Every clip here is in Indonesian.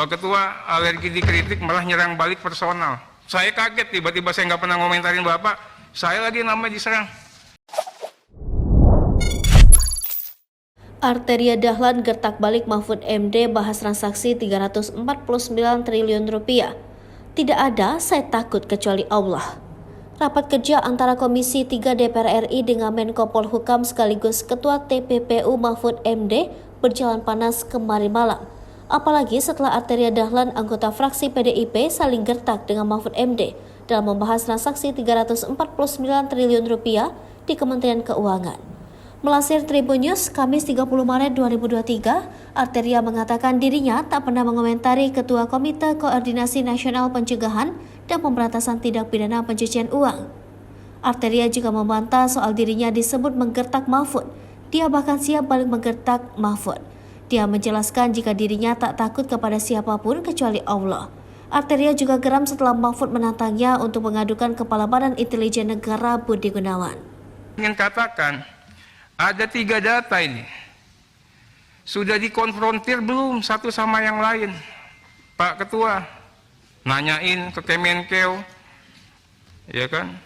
Pak Ketua alergi dikritik malah nyerang balik personal. Saya kaget tiba-tiba saya nggak pernah ngomentarin Bapak. Saya lagi namanya diserang. Arteria Dahlan gertak balik Mahfud MD bahas transaksi 349 triliun rupiah. Tidak ada, saya takut kecuali Allah. Rapat kerja antara Komisi 3 DPR RI dengan Menko Polhukam sekaligus Ketua TPPU Mahfud MD berjalan panas kemarin malam. Apalagi setelah Arteria Dahlan anggota fraksi PDIP saling gertak dengan Mahfud MD dalam membahas transaksi 349 triliun rupiah di Kementerian Keuangan. Melansir Tribun News, Kamis 30 Maret 2023, Arteria mengatakan dirinya tak pernah mengomentari Ketua Komite Koordinasi Nasional Pencegahan dan Pemberantasan Tindak Pidana Pencucian Uang. Arteria juga membantah soal dirinya disebut menggertak Mahfud. Dia bahkan siap balik menggertak Mahfud. Dia menjelaskan jika dirinya tak takut kepada siapapun kecuali Allah. Arteria juga geram setelah Mahfud menantangnya untuk mengadukan Kepala Badan Intelijen Negara Budi Gunawan. Ingin katakan, ada 3 data ini. Sudah dikonfrontir belum satu sama yang lain? Pak Ketua, nanyain ke Kemenkeu, ya kan?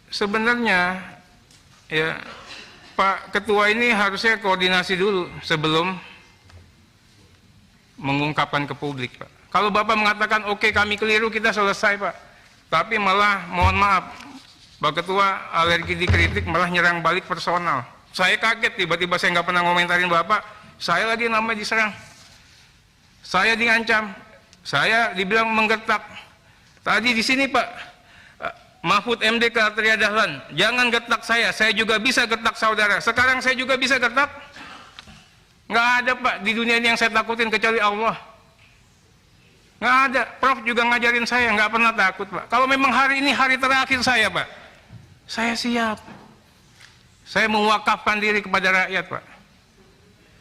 Sebenarnya, ya Pak Ketua ini harusnya koordinasi dulu sebelum mengungkapkan ke publik, Pak. Kalau Bapak mengatakan, oke, kami keliru, kita selesai, Pak. Tapi malah, mohon maaf, Pak Ketua alergi dikritik malah nyerang balik personal. Saya kaget tiba-tiba saya nggak pernah ngomentarin Bapak. Saya lagi namanya diserang. Saya diancam. Saya dibilang menggertak. Tadi di sini Pak Mahfud MD ke Arteria Dahlan, jangan gertak saya juga bisa gertak saudara. Sekarang saya juga bisa gertak. Nggak ada Pak di dunia ini yang saya takutin kecuali Allah. Nggak ada. Prof juga ngajarin saya nggak pernah takut Pak. Kalau memang hari ini hari terakhir saya Pak, saya siap. Saya mewakafkan diri kepada rakyat Pak.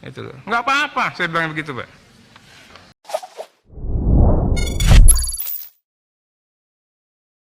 Itu loh. Nggak apa-apa saya bilang begitu Pak.